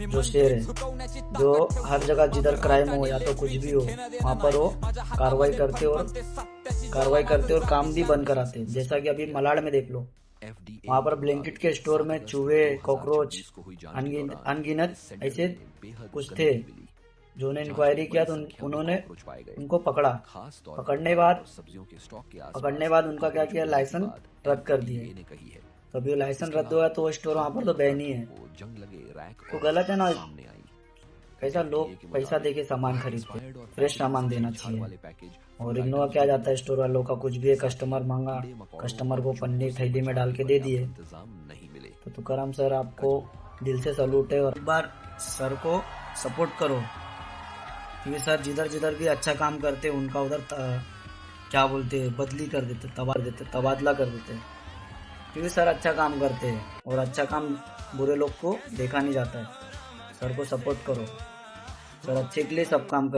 जो शेर है, जो हर जगह जिधर क्राइम हो या तो कुछ भी हो वहाँ पर वो कार्रवाई करते और काम भी बंद कराते। जैसा कि अभी मलाड में देख लो, वहाँ पर ब्लैंकेट के स्टोर में चूहे, कॉकरोच, अनगिनत ऐसे कुछ थे। जो ने इंक्वायरी किया तो उन्होंने उनको पकड़ा। पकड़ने बाद उनका क्या किया, लाइसेंस रद्द कर दिए। तो अभी लाइसेंस रद्द हुआ तो वो स्टोर वहाँ पर तो बैन ही है। तो गलत है ना, कैसा लोग पैसा देके सामान खरीदते, फ्रेश सामान देना चाहिए। और इग्नोर किया जाता है स्टोर वालों का। कुछ भी है, कस्टमर मांगा, कस्टमर को पन्नी थैली में डाल के दे दिए। तो तुकाराम सर आपको दिल से सलूट है और एक बार सर को सपोर्ट करो, क्योंकि सर जिधर जिधर भी अच्छा काम करते उनका उधर क्या बोलते हैं, बदली कर देते, तबादला कर देते। क्योंकि सर अच्छा काम करते हैं और अच्छा काम बुरे लोग को देखा नहीं जाता है। सर को सपोर्ट करो, सर अच्छे के लिए सब काम कर